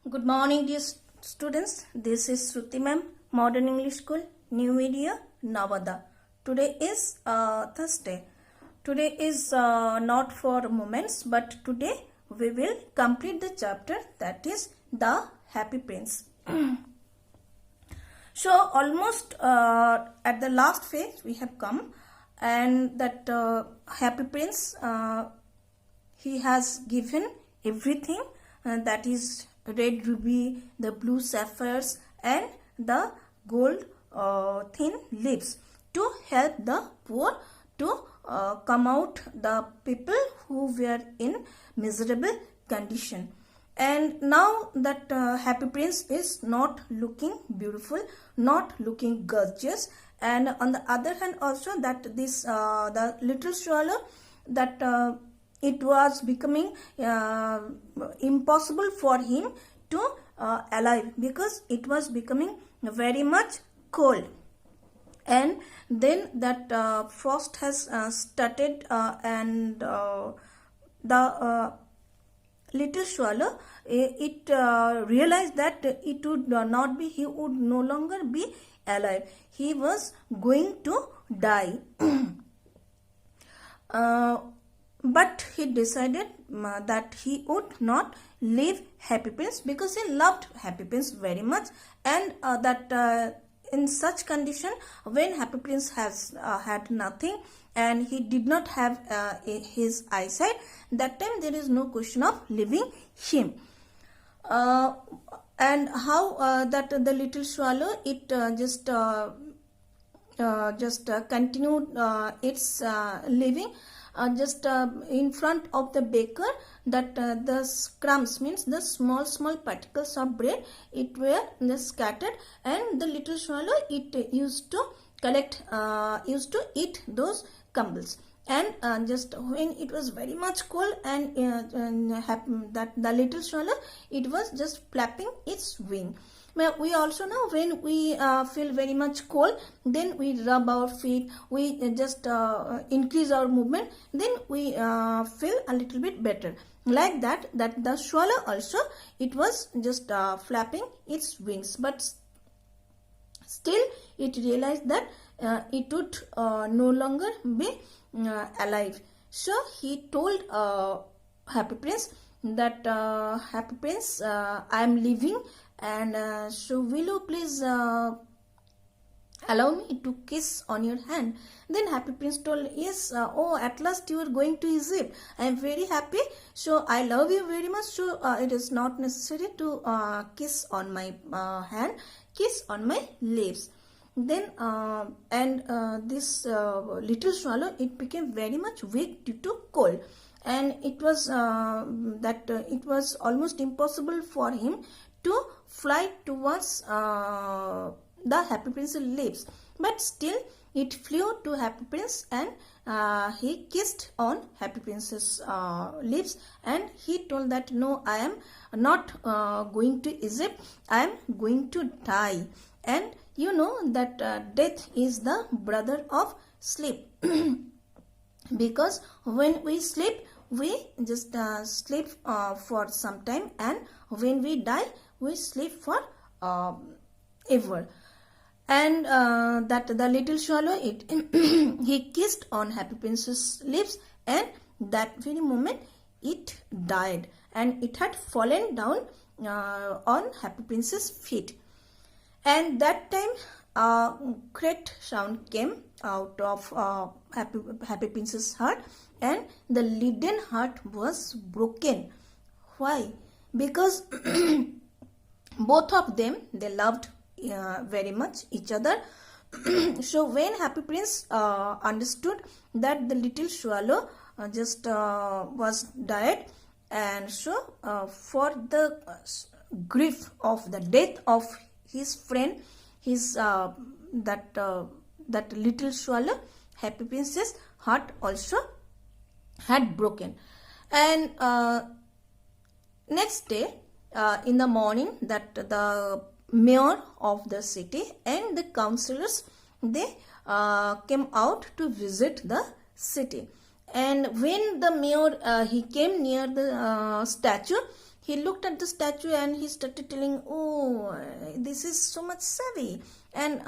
Good morning, dear students. This is Shruti ma'am, Modern English School, New Media, Navada. Today is Thursday. Today is not for moments, but today we will complete the chapter that is The Happy Prince. So almost at the last phase we have come, and that Happy Prince he has given everything that is red ruby, the blue sapphires, and the gold thin lips to help the poor to come out, the people who were in miserable condition. And now that Happy Prince is not looking beautiful, not looking gorgeous, and on the other hand also that this the little swallow, that it was becoming impossible for him to alive, because it was becoming very much cold. And then that frost has started, and the little swallow, it realized that it would not be, he would no longer be alive, he was going to die. But he decided that he would not leave Happy Prince, because he loved Happy Prince very much, and that in such condition, when Happy Prince has had nothing and he did not have his eyesight, that time there is no question of leaving him. And how that the little swallow, it just continued its living just in front of the baker, that the crumbs, means the small particles of bread, it were scattered, and the little swallow, it used to collect, used to eat those crumbles. And just when it was very much cold, and that the little swallow, it was just flapping its wing. We also know, when we feel very much cold, then we rub our feet, we just increase our movement, then we feel a little bit better. Like that the swallow also, it was just flapping its wings, but still it realized that it would no longer be alive. So he told Happy Prince that Happy Prince, I am leaving, and so will you please allow me to kiss on your hand. Then Happy Prince told, yes, oh, at last you are going to Egypt, I am very happy, so I love you very much, so it is not necessary to kiss on my hand, kiss on my lips. Then this little swallow, it became very much weak due to cold, and it was it was almost impossible for him to fly towards the Happy Prince's lips. But still it flew to Happy Prince, and he kissed on Happy Prince's lips, and he told that, no, I am not going to Egypt, I am going to die. And you know that death is the brother of sleep. Because when we sleep, we just sleep for some time, and when we die, we sleep for ever. And that the little swallow, it he kissed on Happy Prince's lips, and that very moment it died, and it had fallen down on Happy Prince's feet. And that time a great sound came out of Happy Prince's heart, and the leaden heart was broken. Why? Because both of them, they loved very much each other. So when Happy Prince understood that the little swallow just was died, and so for the grief of the death of his friend, his that little swallow, Happy Prince's heart also had broken. And next day in the morning, that the mayor of the city and the councillors, they came out to visit the city. And when the mayor he came near the statue, he looked at the statue and he started telling, oh, this is so much savvy, and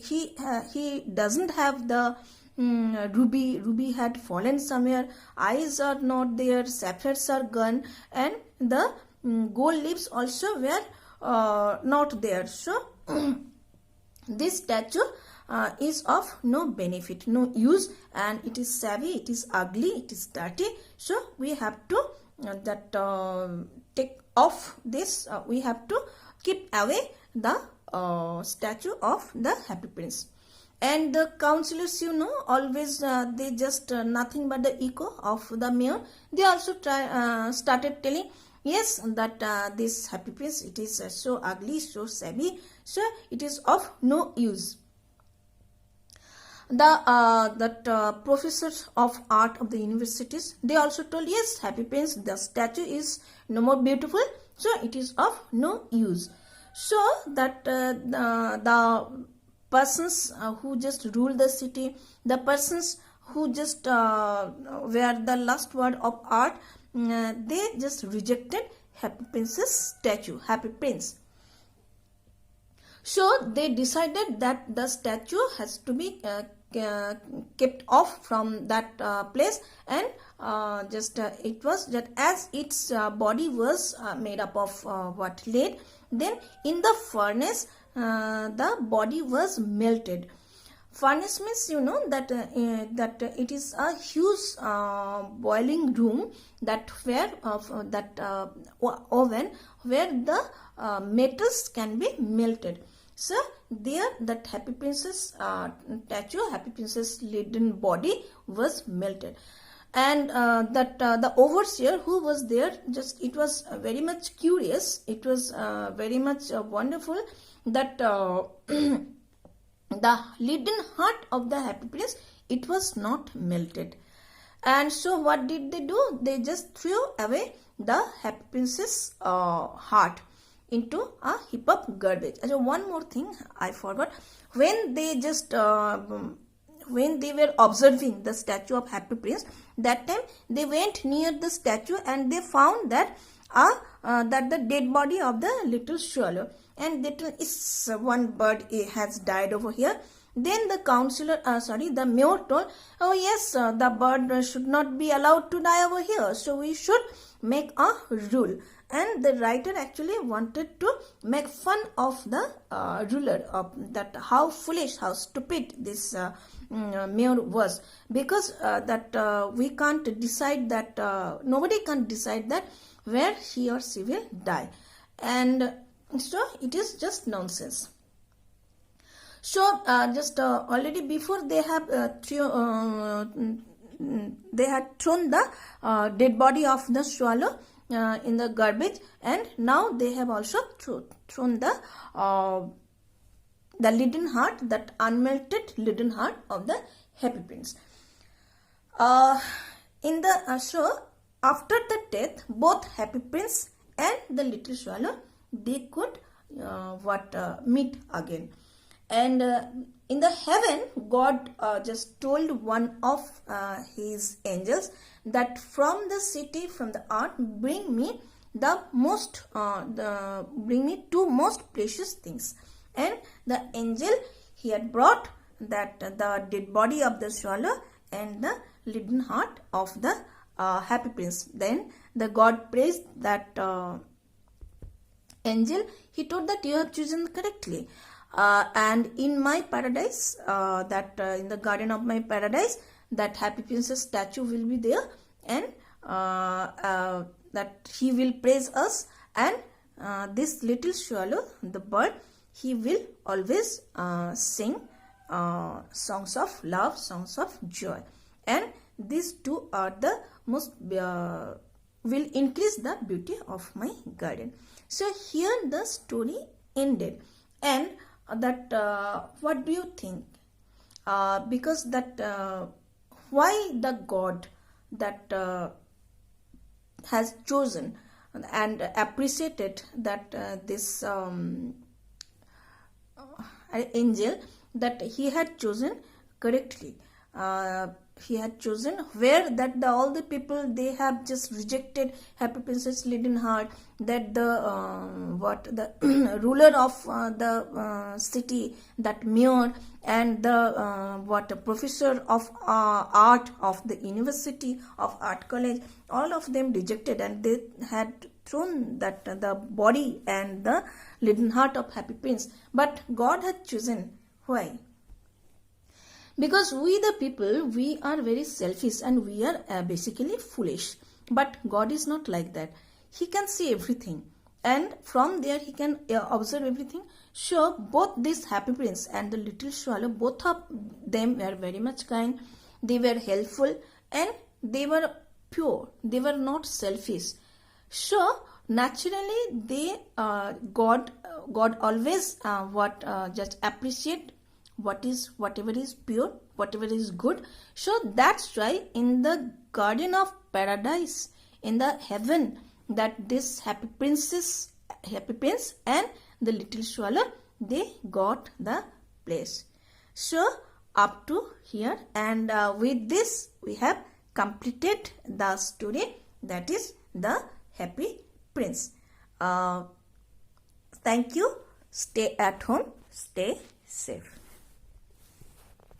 he doesn't have the ruby had fallen somewhere, eyes are not there, sapphires are gone, and the gold leaves also were not there. So this statue is of no benefit, no use, and it is savvy, it is ugly, it is dirty. So we have to take off this, we have to keep away the statue of the Happy Prince. And the councillors, always they just nothing but the echo of the mayor. They also started telling, yes, that this Happy Prince, it is so ugly, so savvy, so it is of no use. The professors of art of the universities, they also told, yes, Happy Prince, the statue is no more beautiful, so it is of no use. So that the persons who just rule the city, the persons who just were the last word of art, they just rejected Happy Prince's statue, Happy Prince. So they decided that the statue has to be kept off from that place, and it was that as its body was made up of what, lead, then in the furnace the body was melted. Furnace means that it is a huge boiling room that where that oven where the metals can be melted. So there that Happy Princess statue, Happy Princess leaden body was melted. And the overseer who was there, just it was very much curious, it was very much wonderful that the leaden heart of the Happy Prince, it was not melted. And so what did they do? They just threw away the Happy Prince's heart into a heap of garbage. And one more thing I forgot, when they just when they were observing the statue of Happy Prince, that time they went near the statue and they found that that the dead body of the little swallow, and that is one bird has died over here. Then the councillor, the mayor told, oh yes, the bird should not be allowed to die over here, so we should make a rule. And the writer actually wanted to make fun of the ruler, of that how foolish, how stupid this mayor was, because that we can't decide that, nobody can decide that where he or she will die, and so it is just nonsense. So just already before they have they had thrown the dead body of the swallow in the garbage, and now they have also thrown the leaden heart, that unmelted leaden heart of the Happy Prince. In the so after the death, both Happy Prince and the little swallow, they could meet again. And in the heaven, God just told one of his angels that from the city, from the earth, bring me two most precious things. And the angel, he had brought that the dead body of the swallow and the leaden heart of the Happy Prince. Then the God praised that angel. He told that you have chosen correctly. And in my paradise, in the garden of my paradise, that Happy Princess statue will be there, and that he will praise us, and this little swallow, the bird, he will always sing songs of love, songs of joy, and these two are the most will increase the beauty of my garden. So here the story ended. And that what do you think? Because that why the God that has chosen and appreciated that this angel, that he had chosen correctly, he had chosen, where that all the people, they have just rejected Happy Princess Leadenheart, that the ruler of the city, that mayor, and the professor of art of the University of Art College, all of them rejected, and they had thrown that the body and the Leadenheart of Happy Prince. But God had chosen. Why? Because we the people, we are very selfish, and we are basically foolish. But God is not like that. He can see everything, and from there he can observe everything. So both this Happy Prince and the little swallow, both of them were very much kind. They were helpful, and they were pure. They were not selfish. So naturally, they God always just appreciate whatever is pure, whatever is good. So that's why in the Garden of Paradise, in the heaven, that this Happy Prince and the little swallow, they got the place. So up to here, and with this we have completed the story, that is the Happy Prince. Thank you. Stay at home. Stay safe.